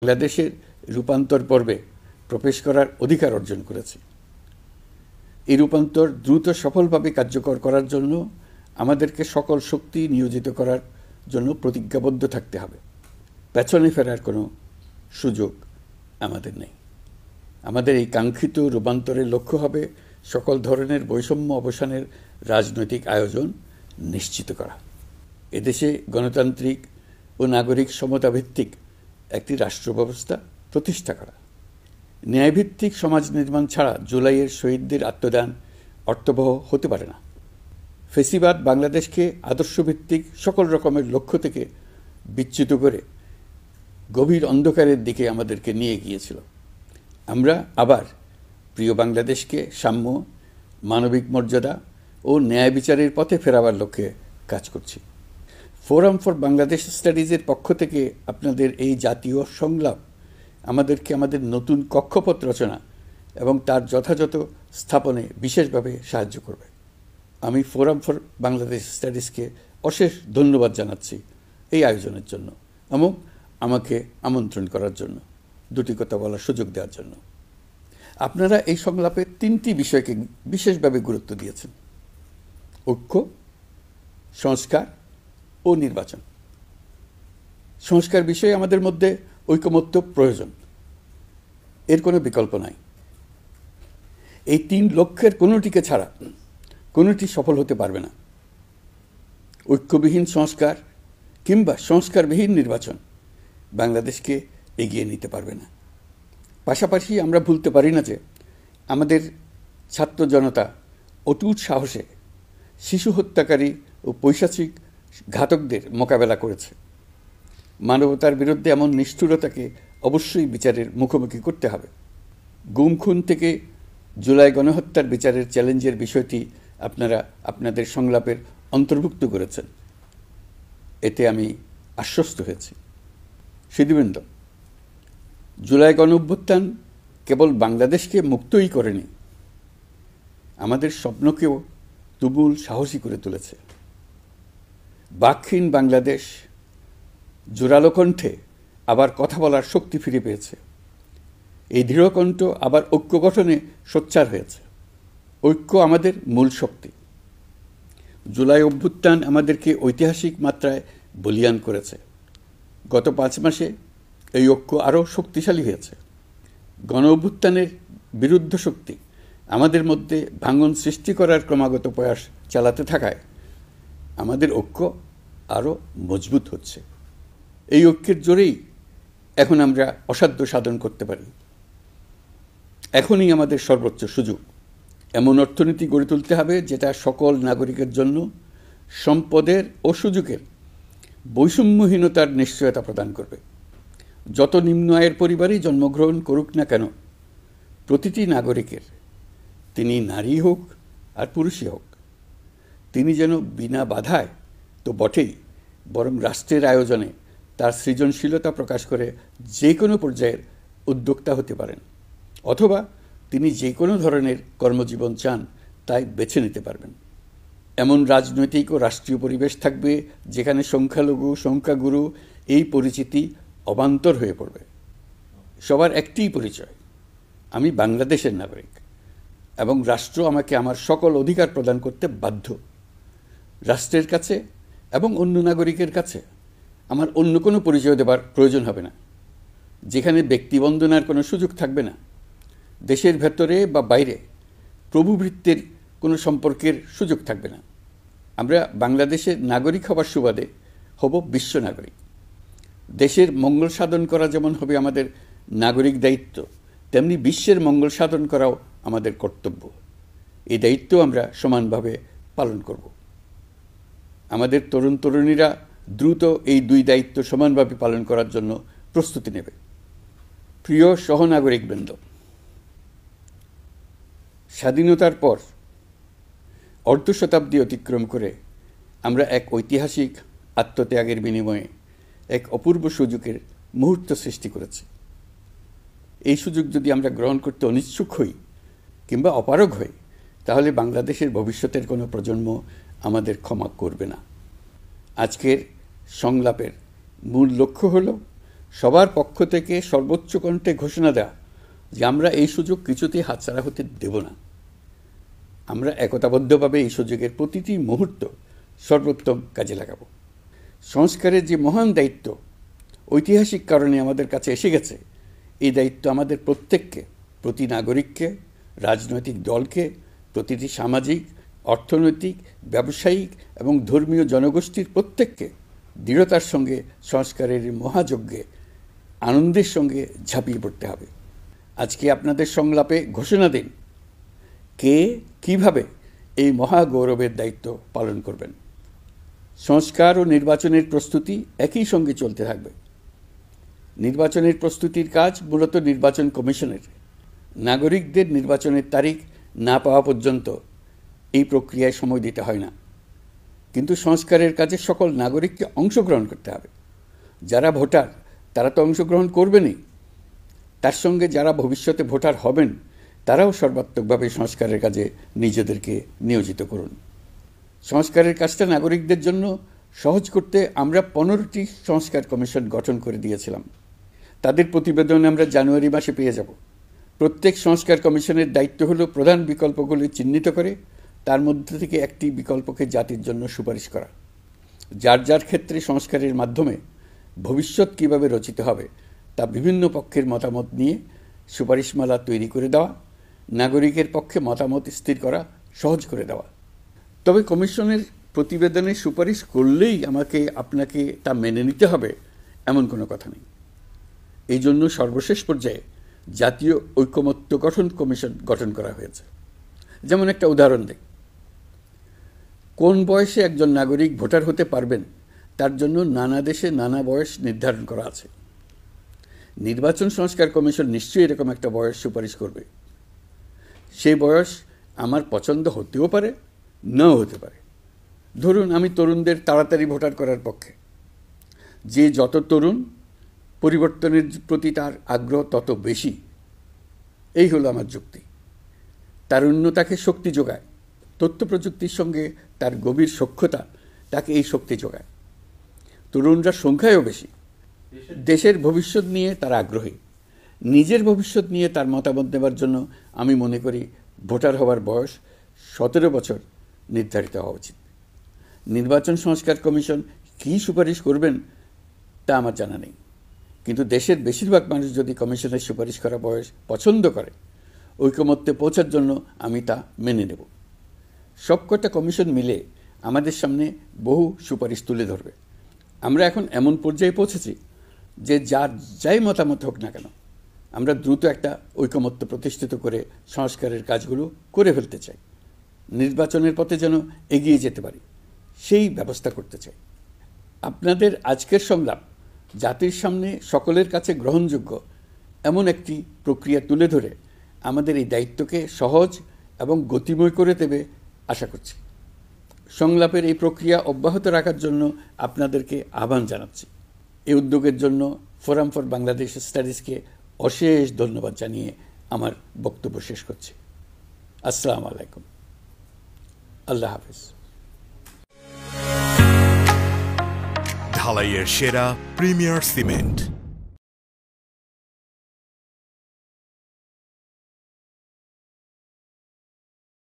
বাংলাদেশের রূপান্তর পর্বে প্রবেশ করার অধিকার অর্জন করেছে। এই রূপান্তর দ্রুত সফলভাবে কার্যকর করার জন্য আমাদেরকে সকল শক্তি নিয়োজিত করার জন্য প্রতিজ্ঞাবদ্ধ থাকতে হবে। পেছনে ফেরার কোনো সুযোগ আমাদের নেই। আমাদের এই কাঙ্ক্ষিত রূপান্তরের লক্ষ্য হবে সকল ধরনের বৈষম্য অবসানের রাজনৈতিক আয়োজন নিশ্চিত করা, এদেশে গণতান্ত্রিক ও নাগরিক সমতাভিত্তিক একটি রাষ্ট্র ব্যবস্থা প্রতিষ্ঠা করা, ন্যায়ভিত্তিক সমাজ নির্মাণ ছাড়া জুলাইয়ের শহীদদের আত্মদান অর্থবহ হতে পারে না। ফেসিবাদ বাংলাদেশকে আদর্শভিত্তিক সকল রকমের লক্ষ্য থেকে বিচ্যুত করে গভীর অন্ধকারের দিকে আমাদেরকে নিয়ে গিয়েছিল। আমরা আবার প্রিয় বাংলাদেশকে সাম্য, মানবিক মর্যাদা ও ন্যায় বিচারের পথে ফেরাবার লক্ষ্যে কাজ করছি। ফোরাম ফর বাংলাদেশ স্টাডিজের পক্ষ থেকে আপনাদের এই জাতীয় সংলাপ আমাদেরকে আমাদের নতুন কক্ষপথ রচনা এবং তার যথাযথ স্থাপনে বিশেষভাবে সাহায্য করবে। আমি ফোরাম ফর বাংলাদেশ স্টাডিজকে অশেষ ধন্যবাদ জানাচ্ছি এই আয়োজনের জন্য এবং আমাকে আমন্ত্রণ করার জন্য, দুটি কথা বলার সুযোগ দেওয়ার জন্য। আপনারা এই সংলাপে তিনটি বিষয়কে বিশেষভাবে গুরুত্ব দিয়েছেন: ঐক্য, সংস্কার ও নির্বাচন। সংস্কার বিষয়ে আমাদের মধ্যে ঐকমত্য প্রয়োজন, এর কোনো বিকল্প নাই। এই তিন লক্ষ্যের কোনোটিকে ছাড়া কোনোটি সফল হতে পারবে না। ঐক্যবিহীন সংস্কার কিংবা সংস্কারবিহীন নির্বাচন বাংলাদেশকে এগিয়ে নিতে পারবে না। পাশাপাশি আমরা ভুলতে পারি না যে আমাদের ছাত্র জনতা অটুট সাহসে শিশু হত্যাকারী ও পৈশাচিক ঘাতকদের মোকাবেলা করেছে। মানবতার বিরুদ্ধে এমন নিষ্ঠুরতাকে অবশ্যই বিচারের মুখোমুখি করতে হবে। গুম খুন থেকে জুলাই গণহত্যার বিচারের চ্যালেঞ্জের বিষয়টি আপনারা আপনাদের সংলাপের অন্তর্ভুক্ত করেছেন, এতে আমি আশ্বস্ত হয়েছি। সুধীবৃন্দ, জুলাই গণঅভ্যুত্থান কেবল বাংলাদেশকে মুক্তই করেনি, আমাদের স্বপ্নকেও তুমুল সাহসী করে তুলেছে। বাকহীন বাংলাদেশ জোরালো কণ্ঠে আবার কথা বলার শক্তি ফিরে পেয়েছে। এই দৃঢ়কণ্ঠ আবার ঐক্য গঠনে সোচ্চার হয়েছে। ঐক্য আমাদের মূল শক্তি। জুলাই অভ্যুত্থান আমাদেরকে ঐতিহাসিক মাত্রায় বলীয়ান করেছে। গত 5 মাসে এই ঐক্য আরও শক্তিশালী হয়েছে। গণ অভ্যুত্থানের বিরুদ্ধ শক্তি আমাদের মধ্যে ভাঙন সৃষ্টি করার ক্রমাগত প্রয়াস চালাতে থাকায় আমাদের ঐক্য আরও মজবুত হচ্ছে। এই ঐক্যের জোরেই এখন আমরা অসাধ্য সাধন করতে পারি। এখনই আমাদের সর্বোচ্চ সুযোগ। এমন অর্থনীতি গড়ে তুলতে হবে যেটা সকল নাগরিকের জন্য সম্পদের ও সুযোগের বৈষম্যহীনতার নিশ্চয়তা প্রদান করবে। যত নিম্ন আয়ের পরিবারই জন্মগ্রহণ করুক না কেন, প্রতিটি নাগরিকের, তিনি নারী হোক আর পুরুষই হোক, তিনি যেন বিনা বাধায় তো বটেই, বরং রাষ্ট্রের আয়োজনে তার সৃজনশীলতা প্রকাশ করে যে কোনো পর্যায়ের উদ্যোক্তা হতে পারেন, অথবা তিনি যে কোনো ধরনের কর্মজীবন চান তাই বেছে নিতে পারবেন। এমন রাজনৈতিক ও রাষ্ট্রীয় পরিবেশ থাকবে যেখানে সংখ্যালঘু সংখ্যাগুরু এই পরিচিতি অবান্তর হয়ে পড়বে। সবার একটিই পরিচয়, আমি বাংলাদেশের নাগরিক এবং রাষ্ট্র আমাকে আমার সকল অধিকার প্রদান করতে বাধ্য। রাষ্ট্রের কাছে এবং অন্য নাগরিকের কাছে আমার অন্য কোনো পরিচয় দেবার প্রয়োজন হবে না, যেখানে ব্যক্তিবন্দনার কোনো সুযোগ থাকবে না। দেশের ভেতরে বা বাইরে প্রভুভৃত্যের কোনো সম্পর্কের সুযোগ থাকবে না। আমরা বাংলাদেশের নাগরিক হবার সুবাদে হব বিশ্ব নাগরিক। দেশের মঙ্গল সাধন করা যেমন হবে আমাদের নাগরিক দায়িত্ব, তেমনি বিশ্বের মঙ্গল সাধন করাও আমাদের কর্তব্য। এই দায়িত্ব আমরা সমানভাবে পালন করব। আমাদের তরুণ তরুণীরা দ্রুত এই দুই দায়িত্ব সমানভাবে পালন করার জন্য প্রস্তুতি নেবে। প্রিয় সহনাগরিকবৃন্দ, স্বাধীনতার পর অর্ধ শতাব্দী অতিক্রম করে আমরা এক ঐতিহাসিক আত্মত্যাগের বিনিময়ে এক অপূর্ব সুযোগের মুহূর্ত সৃষ্টি করেছি। এই সুযোগ যদি আমরা গ্রহণ করতে অনিচ্ছুক হই কিংবা অপারগ হই, তাহলে বাংলাদেশের ভবিষ্যতের কোনো প্রজন্ম আমাদের ক্ষমা করবে না। আজকের সংলাপের মূল লক্ষ্য হল সবার পক্ষ থেকে সর্বোচ্চ কণ্ঠে ঘোষণা দেওয়া যে আমরা এই সুযোগ কিছুতেই হাতছাড়া হতে দেব না। আমরা একতাবদ্ধভাবে এই সুযোগের প্রতিটি মুহূর্ত সর্বোত্তম কাজে লাগাব। সংস্কারের যে মহান দায়িত্ব ঐতিহাসিক কারণে আমাদের কাছে এসে গেছে, এই দায়িত্ব আমাদের প্রত্যেককে, প্রতি নাগরিককে, রাজনৈতিক দলকে, প্রতিটি সামাজিক, অর্থনৈতিক, ব্যবসায়িক এবং ধর্মীয় জনগোষ্ঠীর প্রত্যেককে দৃঢ়তার সঙ্গে সংস্কারের মহাযজ্ঞে আনন্দের সঙ্গে ঝাঁপিয়ে পড়তে হবে। আজকে আপনাদের সংলাপে ঘোষণা দিন কে কিভাবে এই মহাগৌরবের দায়িত্ব পালন করবেন। সংস্কার ও নির্বাচনের প্রস্তুতি একই সঙ্গে চলতে থাকবে। নির্বাচনের প্রস্তুতির কাজ মূলত নির্বাচন কমিশনের। নাগরিকদের নির্বাচনের তারিখ না পাওয়া পর্যন্ত এই প্রক্রিয়ায় সময় দিতে হয় না। কিন্তু সংস্কারের কাজে সকল নাগরিককে অংশগ্রহণ করতে হবে। যারা ভোটার তারা তো অংশগ্রহণ করবেনই, তার সঙ্গে যারা ভবিষ্যতে ভোটার হবেন তারাও সর্বাত্মকভাবে সংস্কারের কাজে নিজেদেরকে নিয়োজিত করুন। সংস্কারের কাজটা নাগরিকদের জন্য সহজ করতে আমরা 15টি সংস্কার কমিশন গঠন করে দিয়েছিলাম। তাদের প্রতিবেদন আমরা জানুয়ারি মাসে পেয়ে যাব। প্রত্যেক সংস্কার কমিশনের দায়িত্ব হলো প্রধান বিকল্পগুলি চিহ্নিত করে তার মধ্যে থেকে একটি বিকল্পকে জাতির জন্য সুপারিশ করা। যার যার ক্ষেত্রে সংস্কারের মাধ্যমে ভবিষ্যৎ কীভাবে রচিত হবে তা বিভিন্ন পক্ষের মতামত নিয়ে সুপারিশমালা তৈরি করে দেওয়া, নাগরিকের পক্ষে মতামত স্থির করা সহজ করে দেওয়া। তবে কমিশনের প্রতিবেদনে সুপারিশ করলেই আপনাকে তা মেনে নিতে হবে এমন কোনো কথা নেই। এই জন্য সর্বশেষ পর্যায়ে জাতীয় ঐকমত্য গঠন কমিশন গঠন করা হয়েছে। যেমন একটা উদাহরণ দিই, কোন বয়সে একজন নাগরিক ভোটার হতে পারবেন তার জন্য নানা দেশে নানা বয়স নির্ধারণ করা আছে। নির্বাচন সংস্কার কমিশন নিশ্চয়ই এরকম একটা বয়স সুপারিশ করবে। সেই বয়স আমার পছন্দ হতেও পারে, নাও হতে পারে। ধরুন আমি তরুণদের তাড়াতাড়ি ভোটার করার পক্ষে। যে যত তরুণ, পরিবর্তনের প্রতি তার আগ্রহ তত বেশি, এই হলো আমার যুক্তি। তারুণ্য তাকে শক্তি যোগায়, তথ্য প্রযুক্তির সঙ্গে তার গভীর সখ্যতা তাকে এই শক্তি যোগায়। তরুণরা সংখ্যায়ও বেশি, দেশের ভবিষ্যৎ নিয়ে তার আগ্রহী। নিজের ভবিষ্যৎ নিয়ে তার মতামত দেওয়ার জন্য আমি মনে করি ভোটার হওয়ার বয়স 17 বছর নির্ধারিত হওয়া উচিত। নির্বাচন সংস্কার কমিশন কী সুপারিশ করবেন তা আমার জানা নেই, কিন্তু দেশের বেশিরভাগ মানুষ যদি কমিশনের সুপারিশ করা বয়স পছন্দ করে, ঐকমত্যে পৌঁছার জন্য আমি তা মেনে নেব। সবকটা কমিশন মিলে আমাদের সামনে বহু সুপারিশ তুলে ধরবে। আমরা এখন এমন পর্যায়ে পৌঁছেছি যে যাই মতামত হোক না কেন, আমরা দ্রুত একটা ঐকমত্য প্রতিষ্ঠিত করে সংস্কারের কাজগুলো করে ফেলতে চাই। নির্বাচনের পথে যেন এগিয়ে যেতে পারি সেই ব্যবস্থা করতে চাই। আপনাদের আজকের সংলাপ জাতির সামনে সকলের কাছে গ্রহণযোগ্য এমন একটি প্রক্রিয়া তুলে ধরে আমাদের এই দায়িত্বকে সহজ এবং গতিময় করে দেবে আশা করছি। সংলাপের এই প্রক্রিয়া অব্যাহত রাখার জন্য আপনাদেরকে আহ্বান জানাচ্ছি। এই উদ্যোগের জন্য ফোরাম ফর বাংলাদেশ স্টাডিজকে অশেষ ধন্যবাদ জানিয়ে আমার বক্তব্য শেষ করছি। আসসালামু আলাইকুম। আল্লাহ হাফেজ। ঢালাইয়ের সেরা প্রিমিয়ার সিমেন্ট।